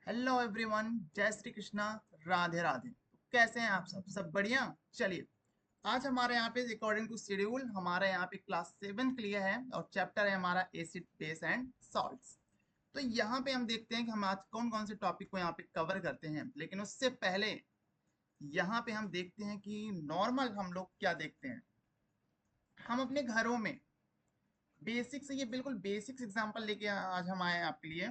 Hello everyone, जय श्री कृष्णा, राधे राधे। कैसे हैं आप सब बढ़िया। चलिए, आज हमारे यहाँ पे अकॉर्डिंग टू शेड्यूल हमारे यहाँ पे क्लास 7 के लिए है और चैप्टर है हमारा एसिड बेस एंड सॉल्ट्स। तो यहाँ पे हम देखते हैं कि हम आज कौन कौन से टॉपिक को यहाँ पे कवर करते हैं, लेकिन उससे पहले यहाँ पे हम देखते हैं कि नॉर्मल हम लोग क्या देखते हैं। हम अपने घरों में बेसिक से, ये बिल्कुल बेसिक्स एग्जाम्पल लेके आज हम आए हैं आपके लिए।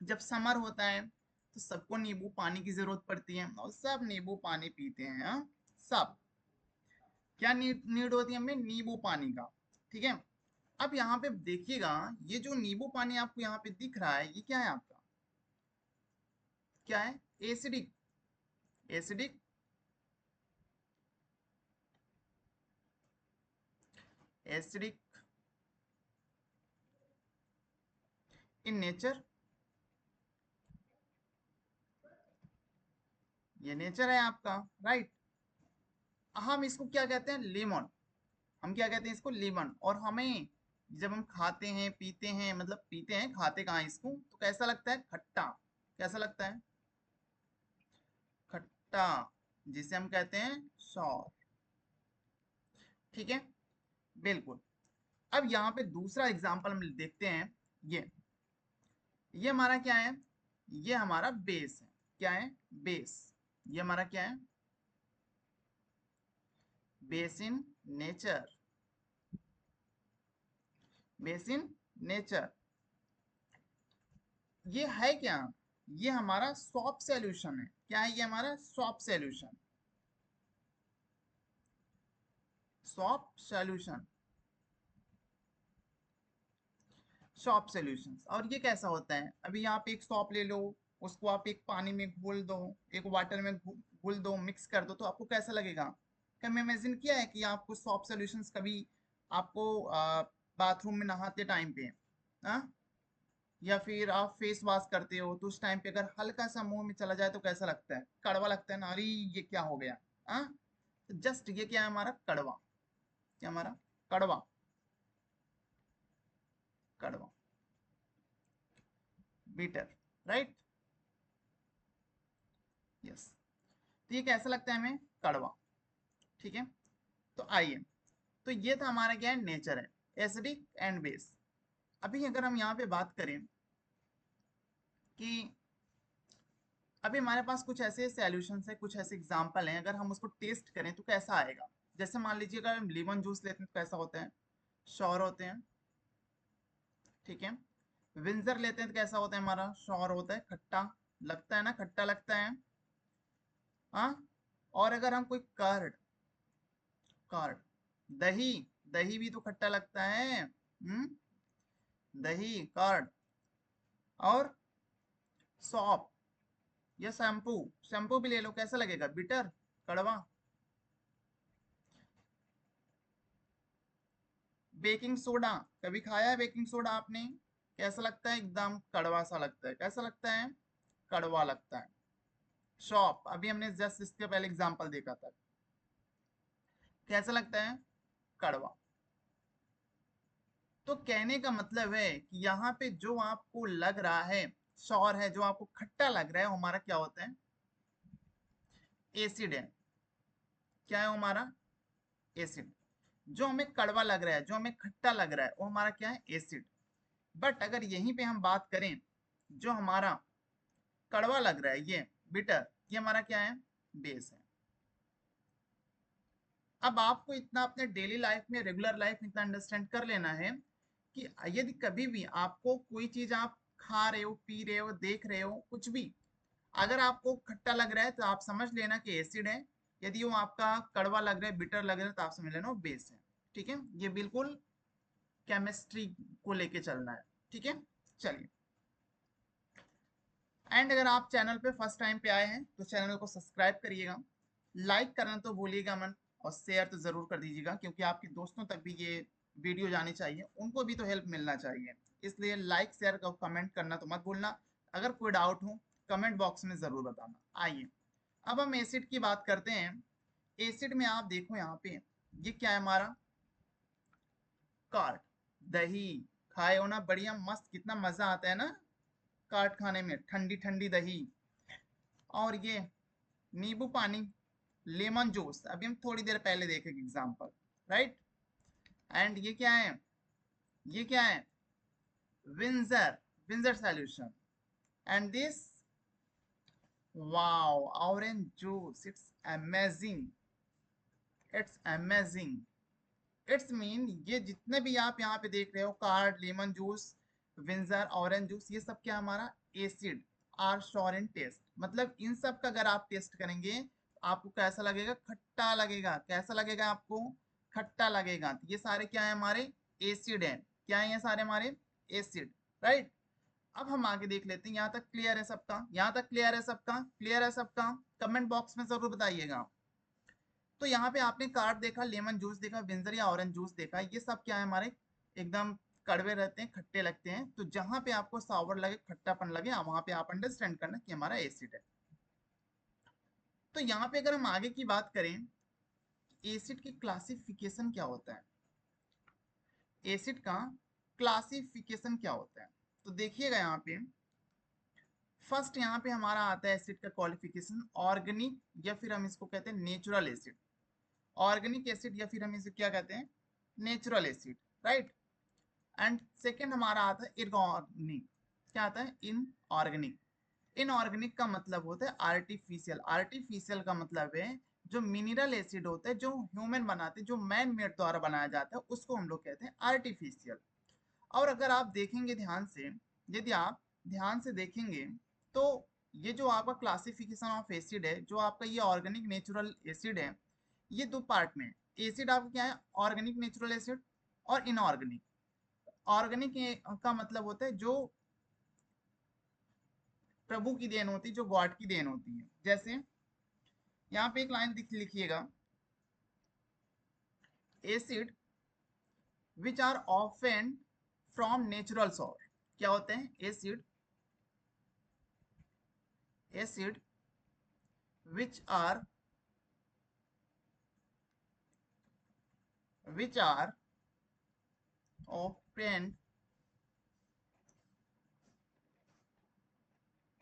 जब समर होता है तो सबको नींबू पानी की जरूरत पड़ती है और सब नींबू पानी पीते हैं। हाँ, सब क्या नीड नीड होती है हमें? नींबू पानी का। ठीक है। अब यहाँ पे देखिएगा, ये जो नींबू पानी आपको यहाँ पे दिख रहा है, ये क्या है आपका? क्या है? Acidic. Acidic. Acidic in nature. ये नेचर है आपका, राइट। हम इसको क्या कहते हैं? लेमन। हम क्या कहते हैं इसको? लेमन। और हमें जब हम खाते हैं पीते हैं, मतलब पीते हैं, खाते कहाँ हैं इसको, तो कैसा लगता है? खट्टा। कैसा लगता है? खट्टा। जिसे हम कहते हैं सॉर। ठीक है, बिल्कुल। अब यहाँ पे दूसरा एग्जांपल हम देखते हैं। ये हमारा क्या है? ये हमारा बेस है। क्या है? बेस। ये हमारा क्या है? Base in nature. Base in nature. ये है क्या? ये हमारा सॉफ्ट सॉल्यूशन है। क्या है ये? हमारा soft solution. Soft solution. Soft solutions. और ये कैसा होता है? अभी आप एक सॉप ले लो, उसको आप एक पानी में घोल दो, एक वाटर में घोल दो, मिक्स कर दो, तो आपको कैसा लगेगा? कभी इमेजिन किया है कि आपको सॉफ्ट सॉल्यूशंस कभी आपको बाथरूम में नहाते टाइम पे, हाँ, या फिर आप फेस वॉश करते हो तो उस टाइम पे अगर हल्का सा मुंह में चला जाए तो कैसा लगता है? कड़वा लगता है ना, अरे ये क्या हो गया। हाँ, तो जस्ट ये क्या है? हमारा कड़वा। क्या हमारा? कड़वा। कड़वा। बीटर। राइट। यस। तो ये कैसा लगता है हमें? कड़वा। ठीक है। तो आइए, तो ये था हमारा क्या है? नेचर है, एसिडिक एंड बेस। अभी अगर हम यहाँ पे बात करें कि अभी हमारे पास कुछ ऐसे सॉल्यूशंस है, कुछ ऐसे एग्जांपल हैं, अगर हम उसको टेस्ट करें तो कैसा आएगा? जैसे मान लीजिए अगर हम लेमन जूस लेते हैं तो कैसा होता है? शॉर होते हैं। ठीक है। विंजर लेते हैं तो कैसा होता है? हमारा शॉर होता है, खट्टा लगता है ना, खट्टा लगता है। हाँ। और अगर हम कोई कर्ड, कर्ड, दही, दही भी तो खट्टा लगता है। दही, कर्ड। और सॉप या शैम्पू, शैम्पू भी ले लो, कैसा लगेगा? बिटर, कड़वा। बेकिंग सोडा, कभी खाया है बेकिंग सोडा आपने? कैसा लगता है? एकदम कड़वा सा लगता है। कैसा लगता है? कड़वा लगता है। शॉप, अभी हमने जस्ट इसके पहले एग्जांपल देखा था, कैसा लगता है? कड़वा। तो कहने का मतलब है कि यहाँ पे जो आपको लग रहा है शौर है, जो आपको खट्टा लग रहा है, वो हमारा क्या होता है? एसिड है। क्या है वो? हमारा एसिड। जो हमें कड़वा लग रहा है, जो हमें खट्टा लग रहा है, वो हमारा क्या है? एसिड। बट अगर यहीं पे हम बात करें, जो हमारा कड़वा लग रहा है, ये बिटर, ये हमारा क्या है? बेस है। अब आपको इतना अपने डेली लाइफ में, रेगुलर लाइफ में इतना अंडरस्टैंड कर लेना है कि यदि कभी भी आपको कोई चीज आप खा रहे हो, पी रहे हो, देख रहे हो, कुछ भी, अगर आपको खट्टा लग रहा है तो आप समझ लेना कि एसिड है। यदि वो आपका कड़वा लग रहा है, बिटर लग रहा है, तो आप समझ लेना वो बेस है। ठीक है, ये बिल्कुल केमिस्ट्री को लेके चलना है। ठीक है। चलिए, एंड अगर आप चैनल पे फर्स्ट टाइम पे आए हैं तो चैनल को सब्सक्राइब करिएगा, लाइक करना तो भूलिएगा मन, और शेयर तो ज़रूर कर दीजिएगा, क्योंकि आपके दोस्तों तक भी ये वीडियो जानी चाहिए, उनको भी तो हेल्प मिलना चाहिए। इसलिए लाइक, शेयर और कमेंट करना तो मत भूलना। अगर कोई डाउट हो कमेंट बॉक्स में ज़रूर बताना। आइए, अब हम एसिड की बात करते हैं। एसिड में आप देखो यहाँ पे, ये क्या है हमारा? कार्ड। दही खाए हो ना, बढ़िया मस्त, कितना मज़ा आता है ना। काट खाने में, ठंडी ठंडी दही, और ये नींबू पानी, लेमन जूस, अभी हम थोड़ी देर पहले देखेंगे एग्जांपल, राइट। एंड ये क्या है, ये क्या है, vinegar, vinegar solution. And this, wow, orange juice, it's amazing, it's amazing. It's mean ये जितने भी आप यहाँ पे देख रहे हो, curd, lemon juice, vinegar, orange juice, ये सब क्या हमारा acid are sour in taste. मतलब इन सब का अगर आप टेस्ट करेंगे तो आपको कैसा लगेगा, खट्टा लगेगा। कैसा लगेगा आपको, खट्टा लगेगा। तो ये सारे क्या है, हमारे एसिड हैं। क्या है ये सारे हमारे एसिड, राइट। अब हम आगे देख लेते हैं। यहाँ तक क्लियर है सबका, यहाँ तक क्लियर है सबका, क्लियर है सबका, कमेंट बॉक्स में जरूर बताइएगा। तो यहाँ पे आपने कार्ड देखा, लेमन जूस देखा, विंजर या ऑरेंज जूस देखा, ये सब क्या है हमारे एकदम कड़वे रहते हैं, खट्टे लगते हैं। तो जहां पे आपको सावर लगे, खट्टापन लगे, वहां पे आप अंडरस्टैंड करना कि हमारा एसिड है। तो यहाँ पे अगर हम आगे की बात करें, एसिड की क्लासिफिकेशन क्या होता है, एसिड का क्लासिफिकेशन क्या होता है, तो देखिएगा यहाँ पे फर्स्ट यहाँ पे हमारा आता है एसिड का क्वालिफिकेशन, ऑर्गेनिक या फिर हम इसको कहते हैं नेचुरल एसिड। ऑर्गेनिक एसिड या फिर हम इसे क्या कहते हैं, natural acid, right. And second हमारा आता है इनऑर्गेनिक। क्या आता है, इनऑर्गेनिक। इनऑर्गेनिक का मतलब होता है आर्टिफिशियल। आर्टिफिशियल का मतलब है जो मिनरल एसिड होता है, जो ह्यूमन बनाते हैं, जो मैन मेड द्वारा बनाया जाता है, उसको हम लोग कहते हैं आर्टिफिशियल। और अगर आप देखेंगे ध्यान से, यदि आप ध्यान से देखेंगे तो ये जो आपका क्लासिफिकेशन ऑफ एसिड है, जो आपका ये ऑर्गेनिक नेचुरल एसिड है, ये दो पार्ट में। एसिड आपका क्या है, ऑर्गेनिक नेचुरल एसिड और इनऑर्गेनिक। ऑर्गेनिक का मतलब होता है जो प्रभु की देन होती है, जो गॉड की देन होती है। जैसे यहाँ पे एक लाइन लिखिएगा, acid which are often from natural source. क्या होते हैं acid, acid which are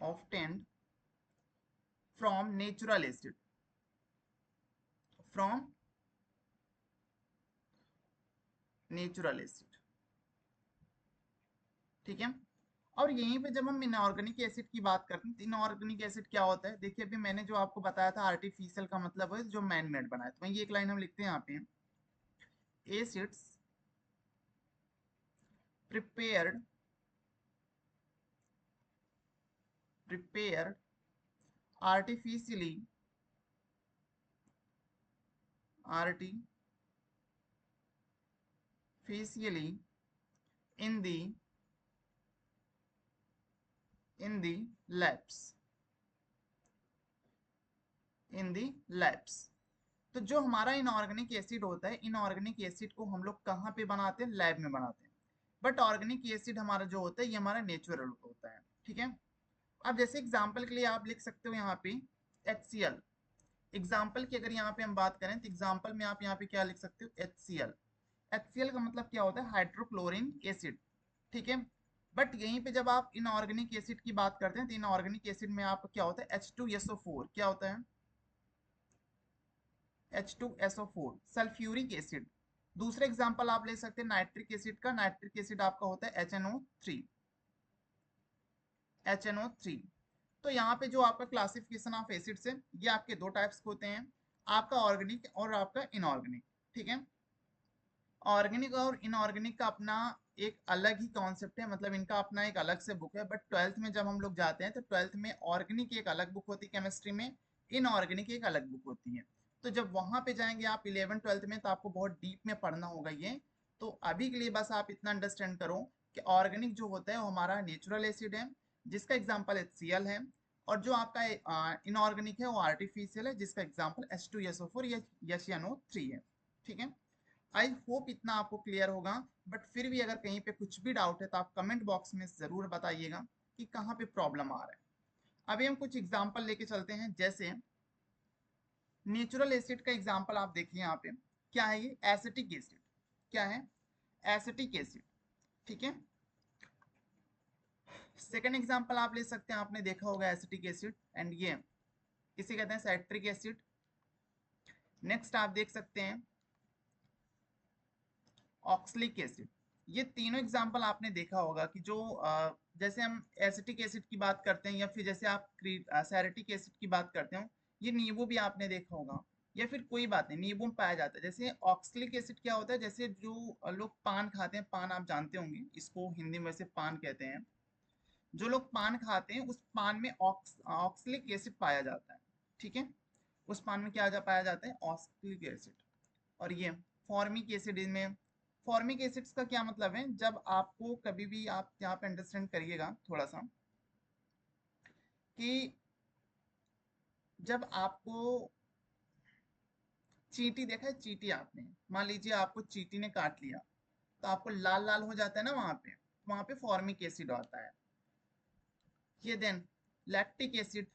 obtained from natural acid, from natural acid, ठीक है। और यहीं पे जब हम इनऑर्गेनिक एसिड की बात करते हैं, तो इनऑर्गेनिक एसिड क्या होता है, देखिए अभी मैंने जो आपको बताया था आर्टिफिशियल का मतलब है जो मैन मेड बनाया। तो वही एक लाइन हम लिखते हैं यहाँ पे, acids prepared artificially in the labs, तो जो हमारा इनऑर्गेनिक एसिड होता है, इनऑर्गेनिक एसिड को हम लोग कहाँ पे बनाते हैं, लैब में बनाते हैं। बट ऑर्गेनिक एसिड हमारा जो होता है ये हमारा नेचुरल होता है, ठीक है। अब जैसे एग्जांपल के लिए आप लिख सकते हो यहाँ पे HCl। एग्जांपल की अगर यहाँ पे हम बात करें तो एग्जांपल में आप यहाँ पे क्या लिख सकते हो, HCl। HCl का मतलब क्या होता है, हाइड्रोक्लोरिन एसिड, ठीक है। बट यहीं पे जब आप इनऑर्गेनिक एसिड की बात करते हैं तो इनऑर्गेनिक एसिड में आपका क्या होता है, H2SO4। क्या होता है, H2SO4, सल्फ्यूरिक एसिड। दूसरा एग्जांपल आप ले सकते हैं नाइट्रिक एसिड का। नाइट्रिक एसिड आपका होता है HNO3, HNO3। तो यहाँ पे जो आपका क्लासिफिकेशन ऑफ एसिड्स है, ये आपके दो टाइप्स होते हैं, आपका ऑर्गेनिक और आपका इनऑर्गेनिक, ठीक है। ऑर्गेनिक और इनऑर्गेनिक का अपना एक अलग ही कॉन्सेप्ट है, मतलब इनका अपना एक अलग से बुक है। बट ट्वेल्थ में जब हम लोग जाते हैं तो ट्वेल्थ में ऑर्गेनिक एक अलग बुक होती है केमिस्ट्री में, इनऑर्गेनिक एक अलग बुक होती है। तो जब वहां पे जाएंगे आप 11 ट्वेल्थ में, तो आपको बहुत डीप में पढ़ना होगा ये। तो अभी के लिए बस आप इतना अंडरस्टैंड करो कि ऑर्गेनिक जो होता है वो हमारा नेचुरल एसिड है, जिसका एग्जाम्पल HCl है। और जो आपका इनऑर्गेनिक है वो आर्टिफिशियल है, जिसका एग्जाम्पल H2SO4 या HNO3 है, ठीक है। आई होप इतना आपको क्लियर होगा। बट फिर भी अगर कहीं पे कुछ भी डाउट है तो आप कमेंट बॉक्स में जरूर बताइएगा कि कहाँ पे प्रॉब्लम आ रहा है। अभी हम कुछ एग्जांपल लेके चलते हैं। जैसे नेचुरल एसिड का एग्जांपल आप देखिए यहाँ पे, क्या है ये, एसिटिक एसिड। क्या है, एसिटिक एसिड, ठीक है। सेकेंड एग्जाम्पल आप ले सकते हैं, आपने देखा होगा एसिटिक एसिड, एंड ये इसे कहते हैं साइट्रिक एसिड। नेक्स्ट आप देख सकते हैं ऑक्सलिक एसिड। ये तीनों एग्जाम्पल आपने देखा होगा कि जो जैसे हम एसिटिक एसिड की बात करते हैं या फिर जैसे आप सैरिटिक एसिड की बात करते हो, ये नींबू भी आपने देखा होगा, या फिर कोई बात नहीं नींबू में पाया जाता है। जैसे ऑक्सलिक एसिड क्या होता है, जैसे जो लोग पान खाते हैं, पान आप जानते होंगे, इसको हिंदी में वैसे पान कहते हैं। जो लोग पान खाते हैं उस पान में ऑक्सलिक एसिड पाया जाता है, ठीक है। उस पान में क्या पाया जाता है, ऑक्सलिक एसिड। और ये फॉर्मिक एसिड, इनमें फॉर्मिक एसिड्स का क्या मतलब है, जब आपको कभी भी आप यहाँ पे अंडरस्टैंड करिएगा थोड़ा सा, कि जब आपको चींटी, देखा है चींटी आपने, मान लीजिए आपको चींटी ने काट लिया, तो आपको लाल लाल हो जाता है ना वहां पे फॉर्मिक एसिड आता है। ये देन लैक्टिक एसिड,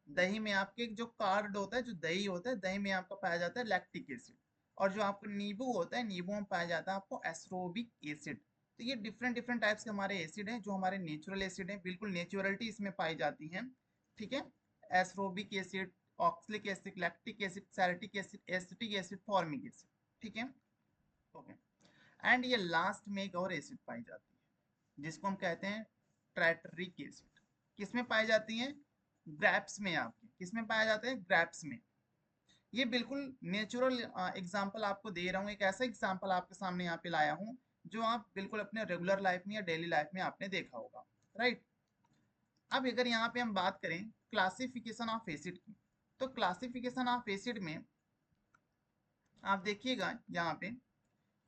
दही में आपके जो कार्ड होता है, जो दही होता है, दही में आपका पाया जाता है लैक्टिक एसिड। और जो आपको नींबू होता है, नींबू में पाया जाता है आपको एस्ट्रोबिक एसिड। तो ये डिफरेंट डिफरेंट टाइप्स के हमारे एसिड हैं, जो हमारे नेचुरल एसिड हैं, बिल्कुल नेचुरलिटी इसमें पाई जाती है, ठीक है। Ascorbic acid, oxalic acid, lactic acid, salicylic acid, acetic acid, formic acid, ठीक है। ओके। एंड ये लास्ट में एक और एसिड पाई जाती है जिसको हम कहते हैं ट्रैटरिक एसिड। किसमें पाई जाती है, ग्रैप्स में। आपके किसमें पाया जाता है, ग्रैप्स में। ये बिल्कुल नेचुरल एग्जांपल आपको दे रहा हूँ, एक ऐसा एग्जांपल आपके सामने यहाँ पे लाया हूँ जो आप बिल्कुल अपने रेगुलर लाइफ में या डेली लाइफ में आपने देखा होगा, राइट। अब अगर यहाँ पे हम बात करें क्लासिफिकेशन ऑफ एसिड की, तो क्लासिफिकेशन ऑफ एसिड में आप देखिएगा यहाँ पे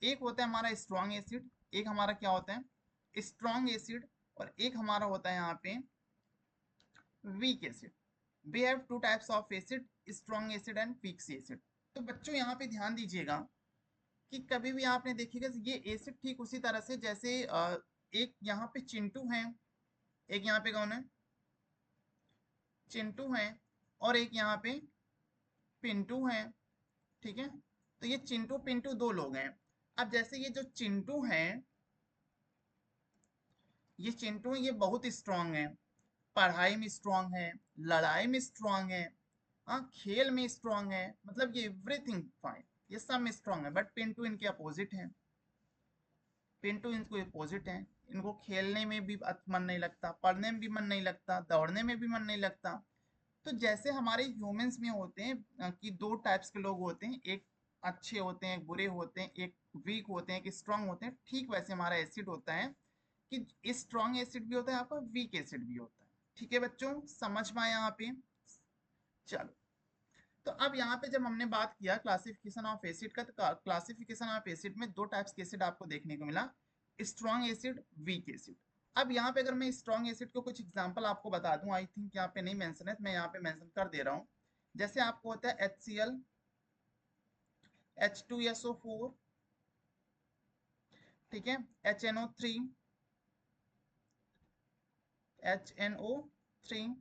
एक होता है हमारा स्ट्रॉन्ग एसिड, एक हमारा क्या होता है स्ट्रॉन्ग एसिड, और एक हमारा होता है यहाँ पे weak acid. We have two types of acid, strong acid and weak acid. तो बच्चों यहाँ पे ध्यान दीजिएगा कि कभी भी आपने देखिएगा ये एसिड ठीक उसी तरह से जैसे एक यहाँ पे चिंटू है, एक यहाँ पे कौन है, चिंटू है, और एक यहाँ पे पिंटू है, ठीक है। तो ये चिंटू पिंटू दो लोग हैं। अब जैसे ये जो चिंटू है, ये चिंटू ये बहुत स्ट्रांग है, पढ़ाई में स्ट्रांग है, लड़ाई में स्ट्रांग है, हाँ खेल में स्ट्रांग है, मतलब ये एवरीथिंग फाइन, ये सब में स्ट्रांग है। बट पिंटू इनके अपोजिट है, पिंटू इनको अपोजिट है। इनको खेलने में भी मन नहीं लगता, पढ़ने में भी मन नहीं लगता, दौड़ने में भी मन नहीं लगता। तो जैसे हमारे ह्यूमंस में होते हैं कि दो टाइप्स के लोग होते हैं, एक अच्छे होते हैं, एक बुरे होते हैं, एक वीक होते हैं, एक स्ट्रांग होते हैं, ठीक वैसे हमारा एसिड होता है कि स्ट्रांग एसिड भी होता है आपका, वीक एसिड भी होता है, ठीक है बच्चों, समझ में आया यहाँ पे। चलो, तो अब यहाँ पे जब हमने बात किया क्लासिफिकेशन ऑफ एसिड का, तो क्लासिफिकेशन ऑफ एसिड में दो टाइप्स के एसिड आपको देखने को मिला, स्ट्रॉन्ग एसिड, वीक एसिड। अब यहाँ पे अगर मैं स्ट्रॉन्ग एसिड को कुछ एग्जांपल आपको बता दूं, आई थिंक यहाँ पे नहीं मेंशन है, तो मैं यहाँ पे मेंशन कर दे रहा हूँ। जैसे आपको होता है HCl, H2SO4, ठीक है, HNO3, HNO3,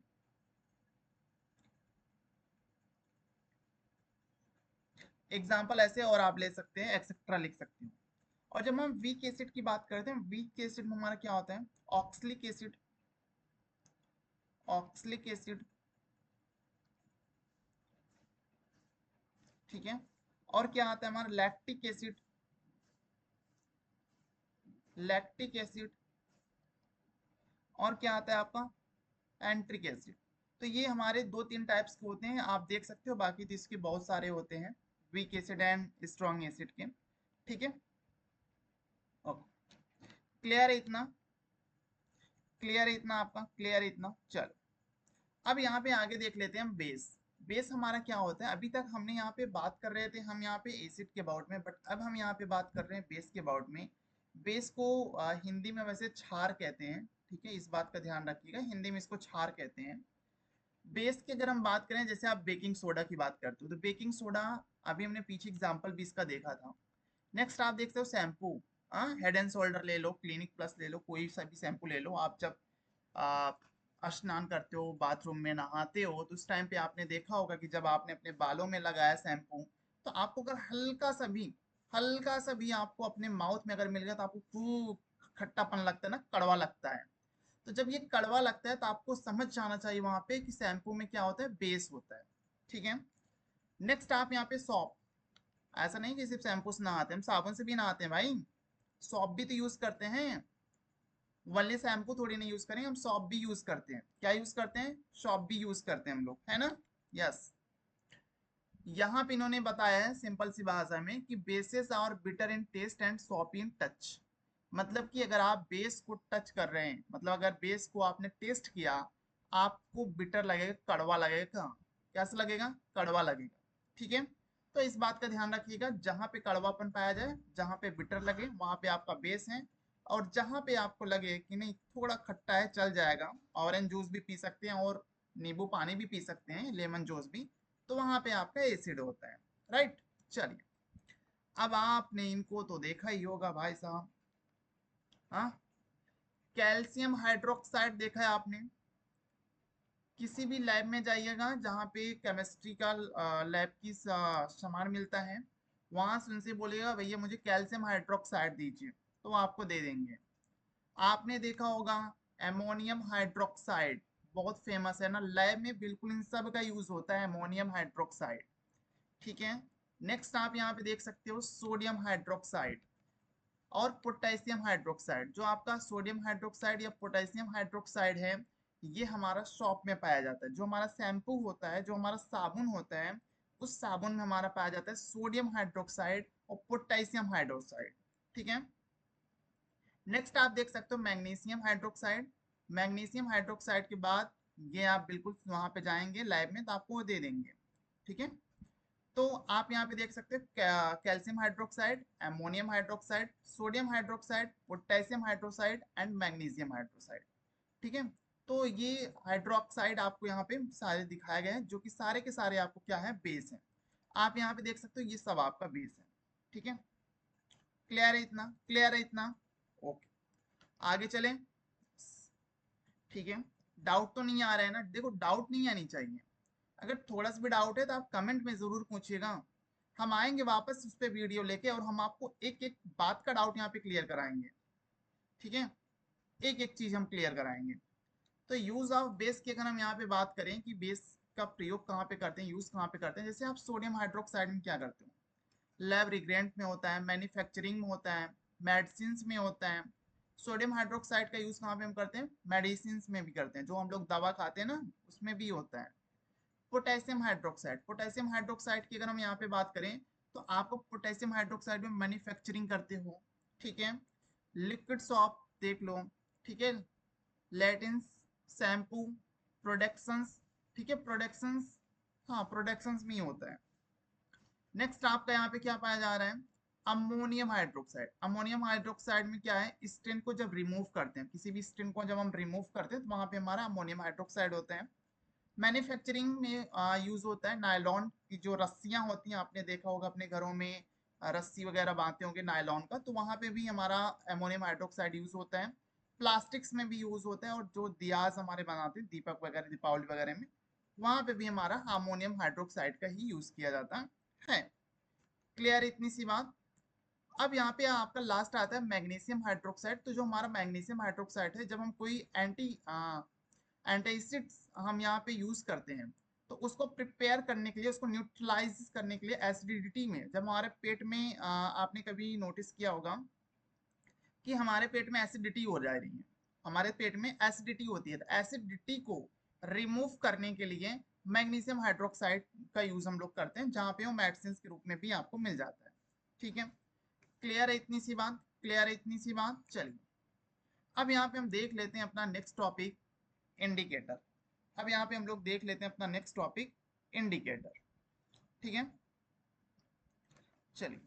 एग्जाम्पल ऐसे और आप ले सकते हैं, एक्सेट्रा लिख सकते हो। और जब हम वीक एसिड की बात करते हैं, वीक एसिड में हमारा क्या होता है, ऑक्सलिक एसिड, ऑक्सलिक एसिड, ठीक है। और क्या आता है हमारा लैक्टिक एसिड, लैक्टिक एसिड, और क्या आता है आपका एंट्रिक एसिड। तो ये हमारे दो तीन टाइप्स के होते हैं, आप देख सकते हो, बाकी तो इसके बहुत सारे होते हैं, weak acid and strong acid के, ठीक है। ओके, क्लियर है इतना, क्लियर है इतना आपका, क्लियर है इतना। चलो, अब यहाँ पे आगे देख लेते हैं हम बेस। बेस हमारा क्या होता है, अभी तक हमने यहाँ पे बात कर रहे थे हम यहाँ पे एसिड के अबाउट में, बट अब हम यहाँ पे बात कर रहे हैं बेस के अबाउट में। बेस को हिंदी में वैसे क्षार कहते हैं, ठीक है, इस बात का ध्यान रखिएगा, हिंदी में इसको क्षार कहते हैं। बेस की अगर हम बात करें, जैसे आप बेकिंग सोडा की बात करते हो, तो बेकिंग सोडा अभी हमने पीछे एग्जाम्पल भी इसका देखा था। नेक्स्ट आप देखते हो शैम्पू, हेड एंड शोल्डर ले लो, क्लिनिक प्लस ले लो, कोई सा भी शैम्पू ले लो। आप जब स्नान करते हो, बाथरूम में नहाते हो, तो उस टाइम पे आपने देखा होगा कि जब आपने अपने बालों में लगाया शैम्पू, तो आपको अगर हल्का सा भी आपको अपने माउथ में अगर मिल गया, तो आपको खूब खट्टापन लगता है ना, कड़वा लगता है। तो जब ये कड़वा लगता है तो आपको समझ जाना चाहिए वहां पे कि शैम्पू में क्या होता है, बेस होता है। ठीक है। नेक्स्ट आप यहाँ पे सॉप, ऐसा नहीं कि सिर्फ शैम्पू से नहाते हैं, हम साबुन से भी नहाते हैं भाई, सॉप भी तो यूज करते हैं। वनली शैम्पू थोड़ी नहीं यूज करेंगे, हम सॉप भी यूज करते हैं। क्या यूज करते हैं, सॉप भी यूज करते हैं हम लोग, है ना। यस। यहाँ पे इन्होंने बताया है सिंपल सी भाषा में कि बेसेस और bitter in taste and soap in touch. मतलब कि अगर आप बेस को टच कर रहे हैं, मतलब अगर बेस को आपने टेस्ट किया, आपको बिटर लगेगा, कड़वा लगेगा। कैसा लगेगा, कड़वा लगेगा। ठीक है। तो इस बात का ध्यान रखिएगा, जहां पे कड़वापन पाया जाए, जहां पे बिटर लगे, वहां पे आपका बेस है। और जहां पे आपको लगे कि नहीं थोड़ा खट्टा है, चल जाएगा, ऑरेंज जूस भी पी सकते हैं और नींबू पानी भी पी सकते हैं, लेमन जूस भी, तो वहां पे आपका एसिड होता है। राइट। चलिए, अब आपने इनको तो देखा ही होगा भाई साहब। हाँ, कैल्शियम हाइड्रोक्साइड देखा है आपने। किसी भी लैब में जाइएगा जहाँ पे केमिस्ट्री का लैब की सामान मिलता है, वहां से उनसे बोलिएगा भैया मुझे कैल्शियम हाइड्रोक्साइड दीजिए, तो वो आपको दे देंगे। आपने देखा होगा एमोनियम हाइड्रोक्साइड, बहुत फेमस है ना, लैब में बिल्कुल इन सब का यूज होता है, एमोनियम हाइड्रोक्साइड। ठीक है। नेक्स्ट आप यहाँ पे देख सकते हो सोडियम हाइड्रोक्साइड और पोटेशियम हाइड्रोक्साइड। जो आपका सोडियम हाइड्रोक्साइड या पोटेशियम हाइड्रोक्साइड है, ये हमारा शॉप में पाया जाता है। जो हमारा शैम्पू होता है, जो हमारा साबुन होता है, उस साबुन में हमारा पाया जाता है सोडियम हाइड्रोक्साइड और पोटेशियम हाइड्रोक्साइड। ठीक है। नेक्स्ट आप देख सकते हो मैग्नीशियम हाइड्रोक्साइड। मैग्नीशियम हाइड्रोक्साइड के बाद ये आप बिल्कुल वहां पे जाएंगे लैब में तो आपको वो दे देंगे। ठीक है। तो आप यहाँ पे देख सकते हो calcium hydroxide, ammonium hydroxide, sodium hydroxide, potassium hydroxide and magnesium hydroxide. ठीक है। तो ये हाइड्रोक्साइड आपको यहाँ पे सारे दिखाए गए हैं, जो कि सारे के सारे आपको क्या है, बेस है। आप यहाँ पे देख सकते हो ये सब आपका बेस है। ठीक है। क्लियर है इतना, क्लियर है इतना। ओके, आगे चलें। ठीक है। डाउट तो नहीं आ रहा है ना, देखो डाउट नहीं आनी चाहिए। अगर थोड़ा सा भी डाउट है तो आप कमेंट में जरूर पूछिएगा, हम आएंगे वापस उस पर वीडियो लेके और हम आपको एक एक बात का डाउट यहाँ पे क्लियर कराएंगे। ठीक है। एक एक चीज हम क्लियर कराएंगे। तो यूज ऑफ बेस की अगर हम यहाँ पे बात करें कि बेस का प्रयोग कहाँ पे करते हैं, यूज कहाँ पे करते हैं, जैसे आप सोडियम हाइड्रोक्साइड में क्या करते हो, लैब रिग्रेंट में होता है, मैन्युफैक्चरिंग में होता है, मेडिसिन में होता है। सोडियम हाइड्रोक्साइड का यूज कहाँ पे हम करते हैं, मेडिसिन में भी करते हैं, जो हम लोग दवा खाते हैं ना उसमें भी होता है। पोटेशियम हाइड्रोक्साइड, पोटेशियम हाइड्रोक्साइड की अगर हम यहाँ पे बात करें, तो आप पोटेशियम हाइड्रोक्साइड में मैन्युफैक्चरिंग करते हो। ठीक है। लिक्विड सॉप देख लो। ठीक है। लेटिन्स, शैम्पू, प्रोडक्शंस। ठीक है, प्रोडक्शंस, हाँ प्रोडक्शंस में ही होता है। नेक्स्ट आपका यहाँ पे क्या पाया जा रहा है, अमोनियम हाइड्रोक्साइड। अमोनियम हाइड्रोक्साइड में क्या है, स्टेन को जब रिमूव करते हैं, किसी भी स्टेन को जब हम रिमूव करते हैं तो वहां पे हमारा अमोनियम हाइड्रोक्साइड होता है। मैन्युफैक्चरिंग में यूज होता है, नायलॉन की जो रस्सियां होती हैं, आपने देखा होगा अपने घरों में रस्सी वगैरह बांधते होंगे नायलॉन का, तो वहां पे भी हमारा अमोनियम हाइड्रोक्साइड यूज होता है। प्लास्टिक्स में भी यूज होता है, और जो दियाज हमारे बनाते हैं दीपक वगैरह, दीपावली वगैरह में, वहां पे भी हमारा अमोनियम हाइड्रोक्साइड का ही यूज किया जाता है। क्लियर इतनी सी बात। अब यहाँ पे आपका लास्ट आता है मैग्नीशियम हाइड्रोक्साइड। तो जो हमारा मैग्नीशियम हाइड्रोक्साइड है, जब हम कोई एंटासिड्स हम यहाँ पे यूज करते हैं, तो उसको प्रिपेयर करने के लिए, उसको न्यूट्रलाइज करने के लिए एसिडिटी में, जब हमारे पेट में आपने कभी नोटिस किया होगा कि हमारे पेट में एसिडिटी हो जा रही है, हमारे पेट में एसिडिटी होती है, तो एसिडिटी को रिमूव करने के लिए मैग्नीशियम हाइड्रोक्साइड का यूज हम लोग करते हैं, जहाँ पे वो मेडिसिन के रूप में भी आपको मिल जाता है। ठीक है। क्लियर है इतनी सी बात, क्लियर है इतनी सी बात। चलिए, अब यहाँ पे हम देख लेते हैं अपना नेक्स्ट टॉपिक, इंडिकेटर। अब यहाँ पे हम लोग देख लेते हैं अपना नेक्स्ट टॉपिक, इंडिकेटर। ठीक है। चलिए,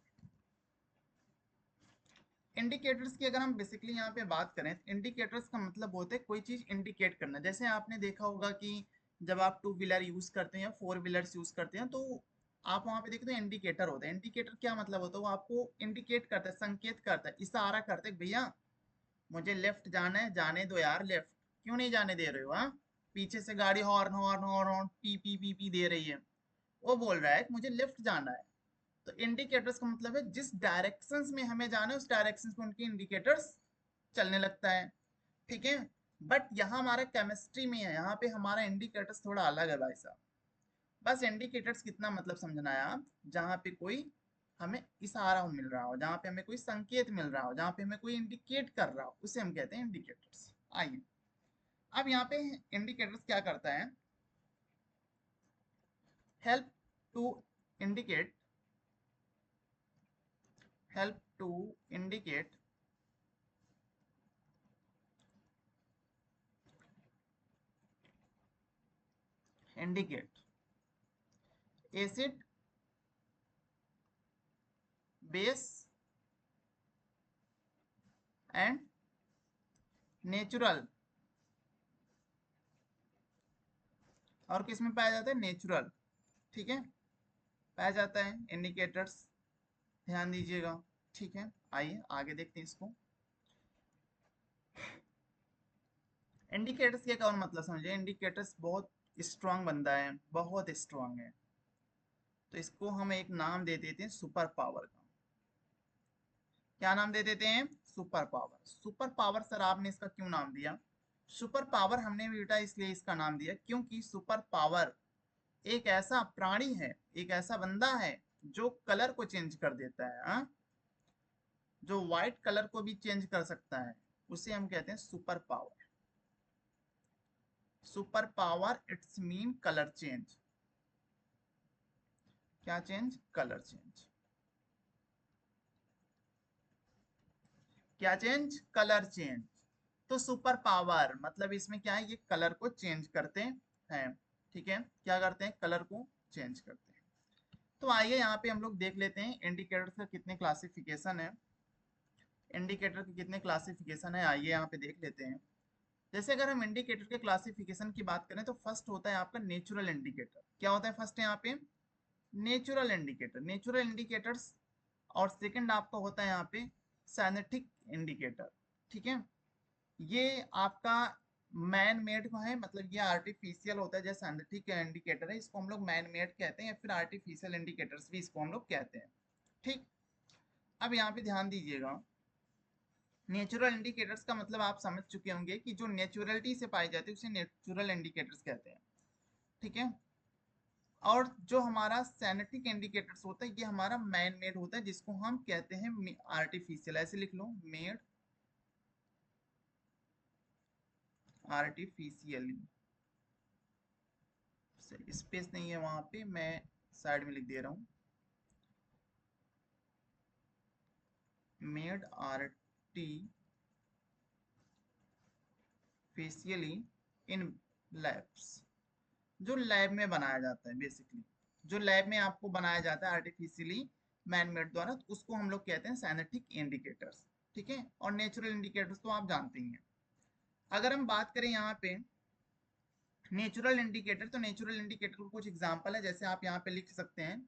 इंडिकेटर्स की अगर हम बेसिकली यहाँ पे बात करें, तो इंडिकेटर्स का मतलब होता है कोई चीज इंडिकेट करना। जैसे आपने देखा होगा कि जब आप टू व्हीलर यूज करते हैं या फोर व्हीलर्स यूज करते हैं, तो आप वहां पे देखते हैं इंडिकेटर होता है। इंडिकेटर क्या मतलब होता है, वो आपको इंडिकेट करता है, संकेत करता है, इशारा करता है, भैया मुझे लेफ्ट जाना है, जाने दो यार लेफ्ट, क्यों नहीं जाने दे रहे हो, हाँ पीछे से गाड़ी हॉर्न हॉर्न हॉर्न हॉर्न पी पी दे रही है, वो बोल रहा है कि मुझे लेफ्ट जाना है। तो इंडिकेटर्स का मतलब है जिस डायरेक्शंस में हमें जाना है, उस डायरेक्शंस में उनके इंडिकेटर्स चलने लगता है, ठीक है। बट यहाँ हमारा केमिस्ट्री में है, यहाँ पे हमारा इंडिकेटर्स थोड़ा अलग है भाई साहब। बस इंडिकेटर्स कितना मतलब समझना है आप, जहाँ पे कोई हमें इशारा मिल रहा हो, जहाँ पे हमें कोई संकेत मिल रहा हो, जहाँ पे हमें कोई इंडिकेट कर रहा हो, उसे हम कहते हैं इंडिकेटर्स। आइए अब यहाँ पे इंडिकेटर्स क्या करता है, help to indicate, help to indicate indicate acid base and neutral, और किस में पाया जाता है, नेचुरल, ठीक है, पाया जाता है इंडिकेटर्स, ध्यान दीजिएगा, ठीक है। आइए आगे देखते हैं इसको। इंडिकेटर्स के कौन मतलब समझे, इंडिकेटर्स बहुत स्ट्रांग बंदा है, बहुत स्ट्रांग है, तो इसको हम एक नाम दे देते हैं सुपर पावर का। क्या नाम दे देते हैं, super power. Super power sir आपने इसका क्यों नाम दिया, सुपर पावर हमने बेटा इसलिए इसका नाम दिया क्योंकि सुपर पावर एक ऐसा प्राणी है, एक ऐसा बंदा है जो कलर को चेंज कर देता है, जो व्हाइट कलर को भी चेंज कर सकता है, उसे हम कहते हैं super power. Super power it's mean colour change, क्या चेंज, कलर चेंज, क्या चेंज, कलर चेंज। तो सुपर पावर मतलब इसमें क्या है, ये कलर को चेंज करते हैं, ठीक है, क्या करते हैं, कलर को चेंज करते हैं। तो आइए यहाँ पे हम लोग देख लेते हैं इंडिकेटर का कितने क्लासिफिकेशन है, इंडिकेटर के कितने क्लासिफिकेशन है, आइए यहाँ पे देख लेते हैं। जैसे अगर हम इंडिकेटर के क्लासिफिकेशन की बात करें तो फर्स्ट होता है आपका नेचुरल इंडिकेटर। क्या होता है फर्स्ट यहाँ पे, नेचुरल इंडिकेटर, नेचुरल इंडिकेटर्स। और सेकंड आपका होता है यहाँ पे साइनेटिक इंडिकेटर, ठीक है। ये आपका मैन मेड है, मतलब ये आर्टिफिशियल होता है, जैसे साइनेटिक इंडिकेटर है इसको हम लोग मैन मेड कहते हैं, या फिर आर्टिफिशियल इंडिकेटर्स भी इसको हम लोग कहते हैं, ठीक। अब यहाँ पे ध्यान दीजिएगा, नेचुरल इंडिकेटर्स का मतलब आप समझ चुके होंगे कि जो नेचुरलिटी से पाई जाती है उसे नेचुरल इंडिकेटर्स कहते हैं, ठीक है। और जो हमारा सैनेटिक इंडिकेटर्स होता है ये हमारा मैन मेड होता है, जिसको हम कहते हैं आर्टिफिशियल, ऐसे लिख लो, मेड आर्टिफिशियली, स्पेस नहीं है वहां पे, मैं साइड में लिख दे रहा हूँ, मेड आर्टिफिशियली इन लैब्स, जो लैब में बनाया जाता है बेसिकली, जो लैब में आपको बनाया जाता है आर्टिफिशियली मैन मेड द्वारा, तो उसको हम लोग कहते हैं साइनेटिक इंडिकेटर्स, ठीक है। और नेचुरल इंडिकेटर्स तो आप जानते ही हैं। अगर हम बात करें यहाँ पे नेचुरल इंडिकेटर, तो नेचुरल इंडिकेटर को कुछ एग्जांपल है, जैसे आप यहाँ पे लिख सकते हैं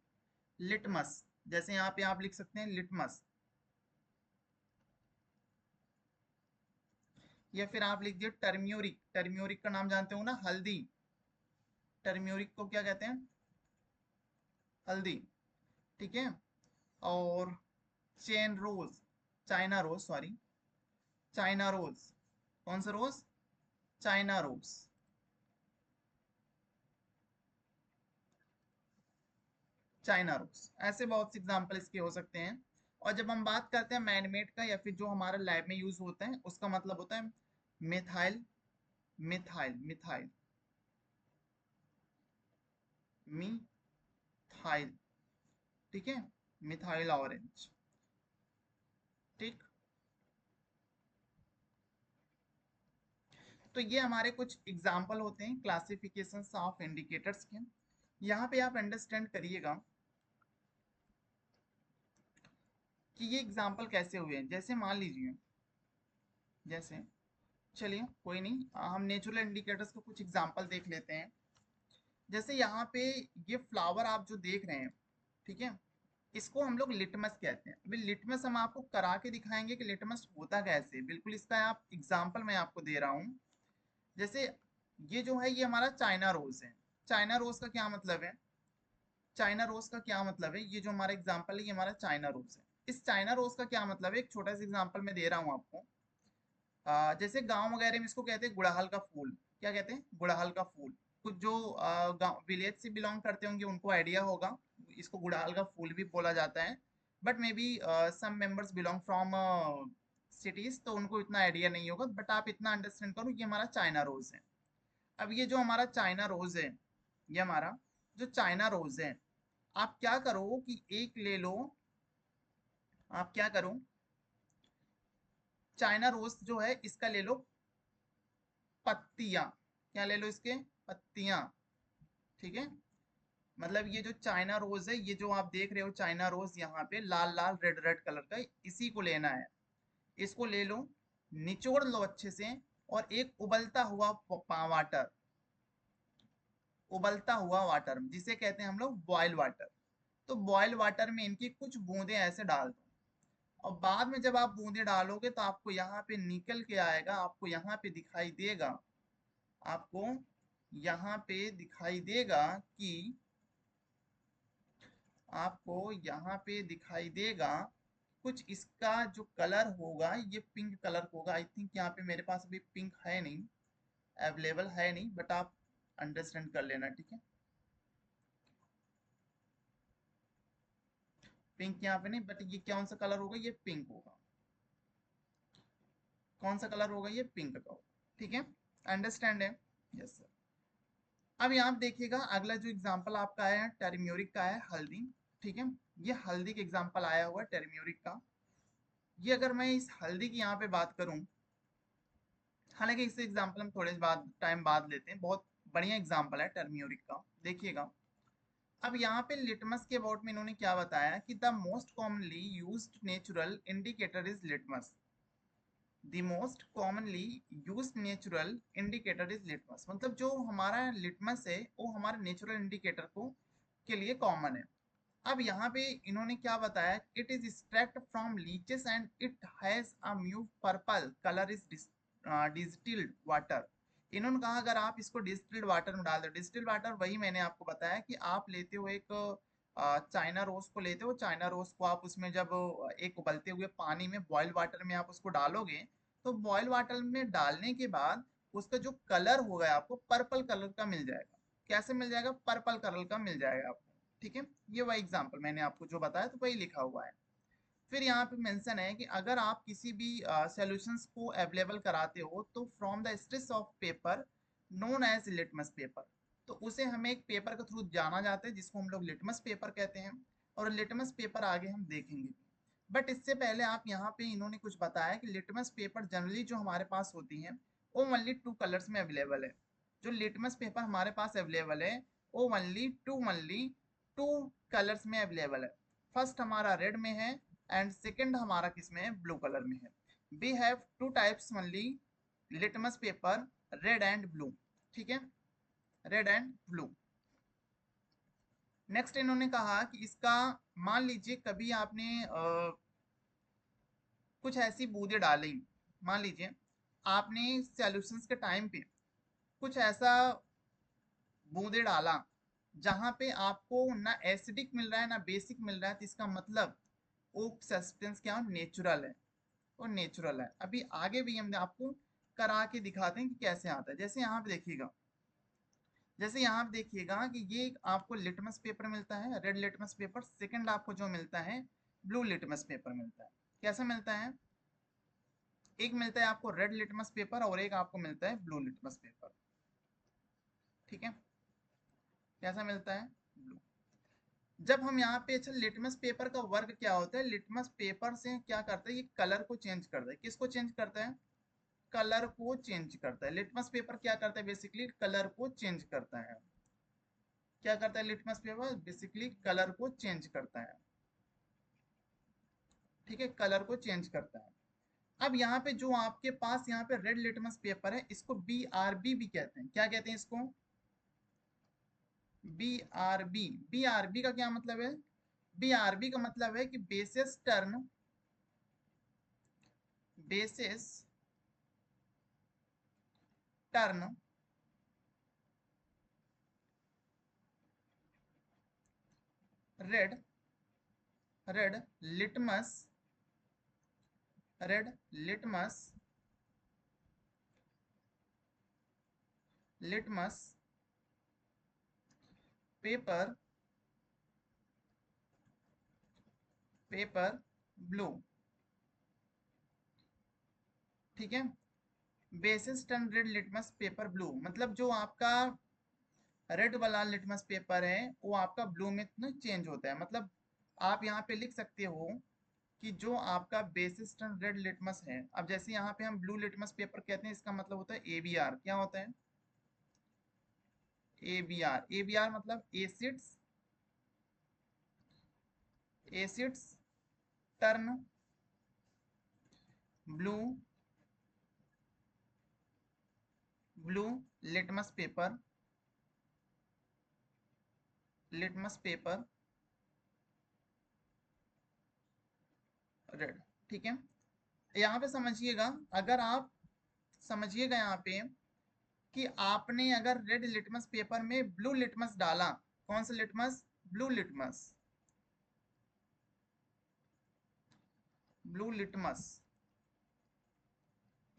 लिटमस, जैसे यहाँ पे आप लिख सकते हैं लिटमस, या फिर आप लिख दिए टर्म्योरिक, टर्म्योरिक का नाम जानते हो ना, हल्दी, टर्म्योरिक को क्या कहते हैं, हल्दी, ठीक है। और chain rose, China rose, sorry, China rose, कौन सा रोज, चाइना रोज, चाइना रोज, ऐसे बहुत से एग्जांपल इसके हो सकते हैं। और जब हम बात करते हैं मैनमेड का, या फिर जो हमारा लैब में यूज होता है, उसका मतलब होता है मिथाइल, मिथाइल, मिथाइल, मिथाइल, ठीक है, मिथाइल ऑरेंज, ठीक। तो ये हमारे कुछ एग्जाम्पल होते हैं क्लासिफिकेशन ऑफ इंडिकेटर्स के। यहाँ पे आप अंडरस्टैंड करिएगा कि ये एग्जाम्पल कैसे हुए हैं। जैसे मान लीजिए, जैसे चलिए कोई नहीं, हम नेचुरल इंडिकेटर्स को कुछ एग्जाम्पल देख लेते हैं। जैसे यहाँ पे ये फ्लावर आप जो देख रहे हैं, ठीक है, इसको हम लोग लिटमस कहते हैं। अभी लिटमस हम आपको करा के दिखाएंगे कि लिटमस होता कैसे, बिल्कुल इसका आप एग्जाम्पल मैं आपको दे रहा हूँ। जैसे ये जो है ये हमारा चाइना रोज है, चाइना रोज का क्या मतलब है, चाइना रोज का क्या मतलब है, ये जो हमारा एग्जाम्पल है ये हमारा चाइना रोज है। इस चाइना रोज का क्या मतलब है, एक छोटा सा एग्जाम्पल मैं दे रहा हूँ आपको। जैसे गांव वगैरह में इसको कहते हैं गुड़हल का फूल। क्या कहते हैं? गुड़हल का फूल। कुछ जो गांव विलेज से बिलोंग करते होंगे उनको आइडिया होगा, इसको गुड़हल का फूल भी बोला जाता है। But maybe some members belong from cities, तो उनको इतना आइडिया नहीं होगा, बट आप इतना अंडरस्टैंड करो, ये हमारा चाइना रोज है। अब ये जो हमारा चाइना रोज है, ये हमारा जो चाइना रोज है, आप क्या करो कि एक ले लो। आप क्या करो, चाइना रोज जो है इसका ले लो पत्तियां। क्या ले लो? इसके पत्तियां। ठीक है, मतलब ये जो चाइना रोज है, ये जो आप देख रहे हो चाइना रोज यहाँ पे लाल लाल रेड रेड कलर का, इसी को लेना है। इसको ले लो, निचोड़ लो अच्छे से, और एक उबलता हुआ वाटर, उबलता हुआ वाटर जिसे कहते हैं हम लोग बॉयल वाटर, तो बॉयल वाटर में इनकी कुछ बूंदे ऐसे डाल दो। और बाद में जब आप बूंदे डालोगे तो आपको यहाँ पे निकल के आएगा, आपको यहाँ पे दिखाई देगा, आपको यहाँ पे दिखाई देगा कि आपको यहाँ पे दिखाई देगा कुछ इसका जो कलर होगा ये पिंक कलर होगा। आई थिंक यहाँ पे मेरे पास अभी पिंक है नहीं, अवेलेबल है नहीं, बट आप अंडरस्टैंड कर लेना, ठीक है। पिंक यहाँ पे नहीं, बट ये कौन सा कलर होगा? ये पिंक होगा। कौन सा कलर होगा? ये पिंक का होगा, ठीक है। अंडरस्टैंड है? Yes sir. अब यहाँ पे देखिएगा, अगला जो एग्जांपल आपका आया है टर्मरिक का है, हल्दी। ठीक है, ये हल्दी का एग्जांपल आया हुआ है टर्मरिक का। ये अगर मैं इस हल्दी की यहाँ पे बात करूं, हालांकि इस एग्जांपल हम थोड़े बाद टाइम बाद लेते हैं, बहुत बढ़िया एग्जांपल है टर्मरिक का, देखिएगा। अब यहाँ पे लिटमस के अबाउट में इन्होंने क्या बताया कि the most commonly used natural indicator is litmus. The most commonly used natural indicator is litmus, मतलब जो हमारा लिटमस है वो हमारे नेचुरल इंडिकेटर को के लिए कॉमन है। अब यहाँ पे इन्होंने क्या बताया, it is extract from leches and it has a mu purple colour is distilled water. इन्होंने कहा अगर आप इसको डिस्टिल्ड वाटर में डाल दो, डिस्टिल्ड वाटर वही मैंने आपको बताया कि आप लेते हो एक चाइना रोज को लेते हो, चाइना रोज को आप उसमें जब एक उबलते हुए पानी में बॉइल वाटर में आप उसको डालोगे, तो बॉइल वाटर में डालने के बाद उसका जो कलर होगा आपको पर्पल कलर का मिल जाएगा। कैसे मिल जाएगा? पर्पल कलर का मिल जाएगा आपको, ठीक है। ये वही एग्जांपल मैंने आपको जो बताया तो वही लिखा हुआ है। फिर यहाँ पे मेंशन है कि अगर आप किसी भी सॉल्यूशंस को अवेलेबल कराते हो तो from the stress of paper known as litmus paper, तो उसे हमें एक पेपर के थ्रू जाना जाता है जिसको हम लोग लिटमस पेपर कहते हैं, और लिटमस पेपर आगे हम देखेंगे। बट इससे पहले आप यहाँ पे इन्होंने कुछ बताया कि लिटमस पेपर जनरली जो हमारे पास होती है वो ओनली टू कलर्स में अवेलेबल है। जो लिटमस पेपर हमारे पास अवेलेबल है वो ओनली टू कलर्स में अवेलेबल है। फर्स्ट हमारा रेड में है एंड सेकंड हमारा किस में है? ब्लू कलर में है। We have two types only litmus paper, red and blue, ठीक है, रेड एंड ब्लू। नेक्स्ट इन्होंने कहा कि इसका, मान लीजिए कभी आपने कुछ ऐसी बूंदे डाली, मान लीजिए आपने सॉल्यूशंस के टाइम पे कुछ ऐसा बूंदे डाला जहां पे आपको ना एसिडिक मिल रहा है ना बेसिक मिल रहा है, तो इसका मतलब वो सब्सटेंस क्या नेचुरल है, वो नेचुरल है। अभी आगे भी हम आपको करा के दिखाते हैं कि कैसे आता है। जैसे यहाँ पे देखिएगा, जैसे यहाँ पे देखिएगा कि ये आपको लिटमस पेपर मिलता है, रेड लिटमस पेपर। सेकंड आपको जो मिलता है ब्लू लिटमस पेपर मिलता है। कैसा मिलता है? एक मिलता है आपको रेड लिटमस पेपर और एक आपको मिलता है ब्लू लिटमस पेपर, ठीक है। कैसा मिलता है? ब्लू। जब हम यहाँ पे, अच्छा लिटमस पेपर का वर्क क्या होता है? लिटमस पेपर से क्या करता है? ये कलर को चेंज करता है। किसको चेंज करता है? कलर को चेंज करता है। लिटमस पेपर क्या करता है? बेसिकली कलर को चेंज करता है। क्या करता है लिटमस पेपर? बेसिकली कलर को चेंज करता है, ठीक है, कलर को चेंज करता है। अब यहाँ पे जो आपके पास यहाँ पे रेड लिटमस पेपर है, इसको BRB भी कहते हैं। क्या कहते हैं इसको? BRB। BRB का क्या मतलब है? BRB का मतलब है कि basis turn, basis turn red, red litmus, red litmus litmus paper blue. ठीक है, basis turn red litmus paper blue, मतलब जो आपका रेड वाला लिटमस पेपर है वो आपका ब्लू में चेंज होता है। मतलब आप यहाँ पे लिख सकते हो कि जो आपका बेसिस टर्न रेड लिटमस है, अब जैसे यहाँ पे हम ब्लू लिटमस पेपर कहते हैं, इसका मतलब होता है एबीआर। क्या होता है एबीआर? एबीआर मतलब acids turn blue blue litmus paper red. ठीक है, यहाँ पे समझिएगा, अगर आप समझिएगा यहाँ पे कि आपने अगर रेड लिटमस पेपर में ब्लू लिटमस डाला, कौन सा litmus? Blue litmus,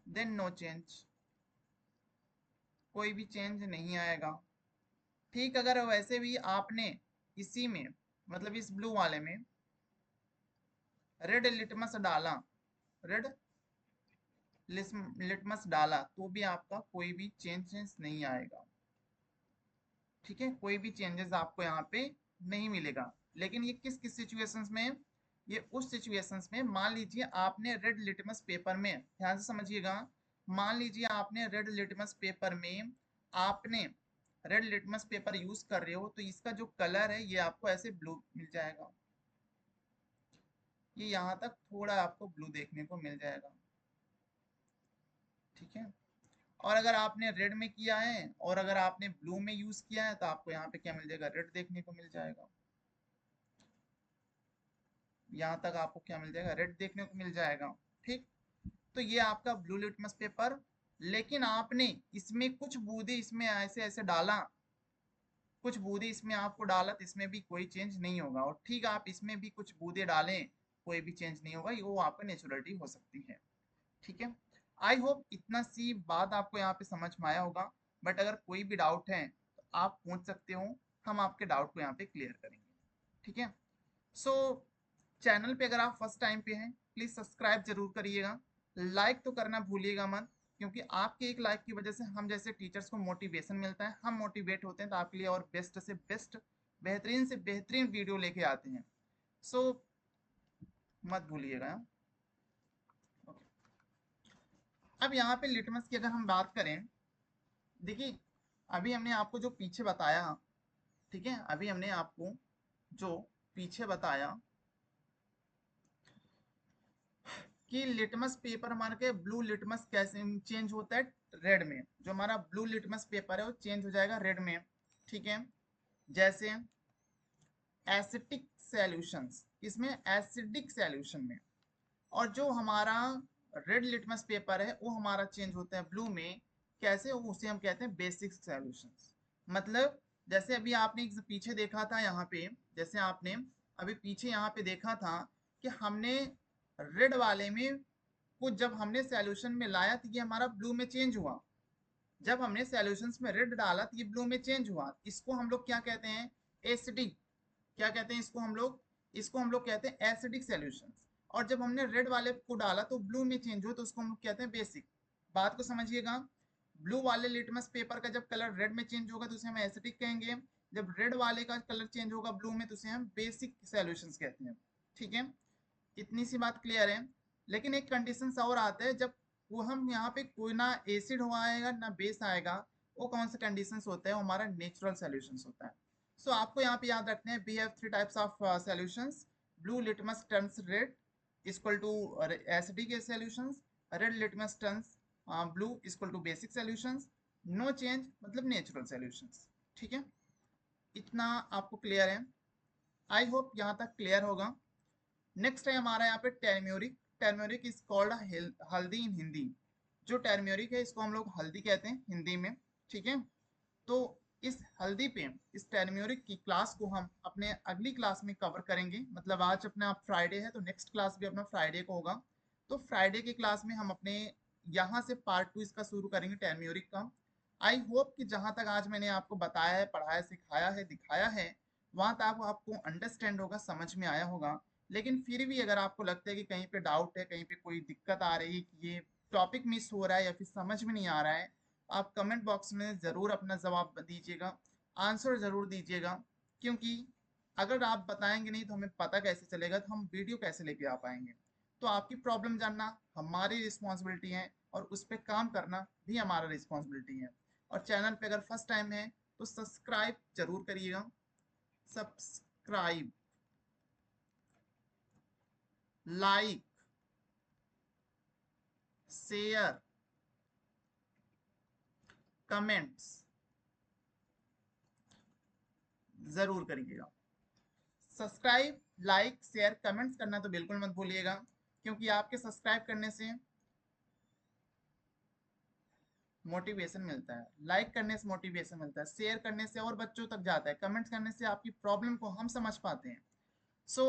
then no change, कोई भी चेंज नहीं आएगा। ठीक, अगर वैसे भी आपने इसी में मतलब इस ब्लू वाले में रेड लिटमस डाला, रेड लिटमस डाला, तो भी आपका कोई भी चेंजेस नहीं आएगा। ठीक है, कोई भी चेंजेस आपको यहाँ पे नहीं मिलेगा। लेकिन ये किस किस सिचुएशंस में? ये उस सिचुएशंस में, मान लीजिए आपने रेड लिटमस पेपर में, ध्यान से समझिएगा, मान लीजिए आपने रेड लिटमस पेपर में आपने रेड लिटमस पेपर यूज कर रहे हो, तो इसका जो कलर है ये आपको ऐसे ब्लू मिल जाएगा। ये यहाँ तक थोड़ा आपको ब्लू देखने को मिल जाएगा। ठीक है, और अगर आपने रेड में किया है और अगर आपने ब्लू में यूज किया है, तो आपको यहाँ पे क्या मिल जाएगा? रेड देखने को मिल जाएगा। यहाँ तक आपको क्या मिल जाएगा? रेड देखने को मिल जाएगा। ठीक, तो ये आपका ब्लू लिटमस पेपर, लेकिन आपने इसमें कुछ बूंदे इसमें ऐसे ऐसे डाला, कुछ बूंदे इसमें आपको डाला, तो इसमें भी कोई चेंज नहीं होगा। और ठीक, आप इसमें भी कुछ बूंदे डालें, कोई भी चेंज नहीं होगा, वो आपका नेचुरलिटी हो सकती है। ठीक है, आई होप इतना सी बात आपको यहाँ पे समझ में आया होगा। बट अगर कोई भी डाउट है तो आप पूछ सकते हो, हम आपके डाउट को यहाँ पे क्लियर करेंगे। ठीक है, सो चैनल पे अगर आप फर्स्ट टाइम पे हैं, प्लीज सब्सक्राइब जरूर करिएगा, लाइक तो करना भूलिएगा मत, क्योंकि आपके एक लाइक की वजह से हम जैसे टीचर्स को मोटिवेशन मिलता है, हम मोटिवेट होते हैं, तो आपके लिए और बेस्ट से बेस्ट, बेहतरीन से बेहतरीन वीडियो लेके आते हैं। सो मत भूलिएगा। अब यहाँ पे लिटमस की अगर हम बात करें, देखिए अभी हमने आपको जो पीछे बताया, ठीक है, अभी हमने आपको जो पीछे बताया कि लिटमस पेपर हमारे के ब्लू लिटमस कैसे चेंज होता है? रेड में। जो हमारा ब्लू लिटमस पेपर है वो चेंज हो जाएगा रेड में। ठीक है, जैसे एसिटिक सॉल्यूशंस, इसमें एसिडिक सॉल्यूशन में, और जो हमारा रेड लिटमस पेपर है वो हमारा चेंज होता है ब्लू में। कैसे? उसे हम कहते हैं बेसिक सॉल्यूशंस। मतलब जैसे अभी आपने पीछे देखा था यहाँ पे, जैसे आपने अभी पीछे यहाँ पे देखा था कि हमने रेड वाले में कुछ जब हमने सॉल्यूशन में लाया तो ये हमारा ब्लू में चेंज हुआ। जब हमने सॉल्यूशंस में रेड डाला तो ये ब्लू में चेंज हुआ। इसको हम लोग क्या कहते हैं? एसिडिक। क्या कहते हैं इसको हम लोग? इसको हम लोग कहते हैं एसिडिक सॉल्यूशंस। और जब हमने रेड वाले को डाला तो ब्लू में चेंज हुआ, तो उसको हम लोग कहते हैं बेसिक। बात को समझिएगा, ब्लू वाले लिटमस पेपर का जब कलर रेड में चेंज होगा तो उसे हम एसिडिक कहेंगे। जब रेड वाले का कलर चेंज होगा ब्लू में तो उसे हम बेसिक सॉल्यूशंस कहते हैं। ठीक है, इतनी सी बात क्लियर है। लेकिन एक कंडीशन और आता है, जब वो हम यहाँ पे कोई ना एसिड हो आएगा ना बेस आएगा, वो कौन सा कंडीशन होता है? वो हमारा नेचुरल सॉल्यूशंस होता है। सो आपको यहाँ पे याद रखना है, we have three types of solutions. Blue litmus turns red equal to acidic solutions, red litmus turns blue equal to basic solutions, no change मतलब नेचुरल सॉल्यूशंस। ठीक है, इतना आपको क्लियर है? आई होप यहाँ तक क्लियर होगा। नेक्स्ट है हमारा यहाँ पे टर्मरिक। टर्मरिक इज कॉल्ड हल्दी इन हिंदी। जो टर्मरिक है इसको हम लोग हल्दी कहते हैं हिंदी में। ठीक है, तो इस हल्दी पे, इस टर्मरिक की क्लास को हम अपने अगली क्लास में कवर करेंगे। मतलब आज अपना फ्राइडे है तो नेक्स्ट क्लास भी अपना फ्राइडे को होगा। तो फ्राइडे की क्लास में हम अपने यहाँ से पार्ट 2 इसका शुरू करेंगे टर्मरिक का। आई होप कि जहां तक आज मैंने आपको बताया है, पढ़ाया, सिखाया है, दिखाया है, वहां तक आपको अंडरस्टैंड होगा, समझ में आया होगा। लेकिन फिर भी अगर आपको लगता है कि कहीं पे डाउट है, कहीं पे कोई दिक्कत आ रही है कि ये टॉपिक मिस हो रहा है या फिर समझ में नहीं आ रहा है, आप कमेंट बॉक्स में ज़रूर अपना जवाब दीजिएगा, आंसर ज़रूर दीजिएगा। क्योंकि अगर आप बताएंगे नहीं तो हमें पता कैसे चलेगा, तो हम वीडियो कैसे लेके आ पाएंगे। तो आपकी प्रॉब्लम जानना हमारी रिस्पॉन्सिबिलिटी है और उस पर काम करना भी हमारा रिस्पॉन्सिबिलिटी है। और चैनल पे अगर फर्स्ट टाइम है तो सब्सक्राइब जरूर करिएगा, सब्सक्राइब, लाइक, शेयर, कमेंट्स जरूर करिएगा। सब्सक्राइब, लाइक, शेयर, कमेंट्स करना तो बिल्कुल मत भूलिएगा, क्योंकि आपके सब्सक्राइब करने से मोटिवेशन मिलता है, लाइक करने से मोटिवेशन मिलता है, शेयर करने से और बच्चों तक जाता है, कमेंट्स करने से आपकी प्रॉब्लम को हम समझ पाते हैं। सो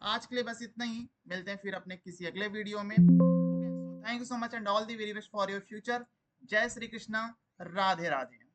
आज के लिए बस इतना ही, मिलते हैं फिर अपने किसी अगले वीडियो में। Thank you so much and all the very best for your future. जय श्री कृष्णा, राधे राधे।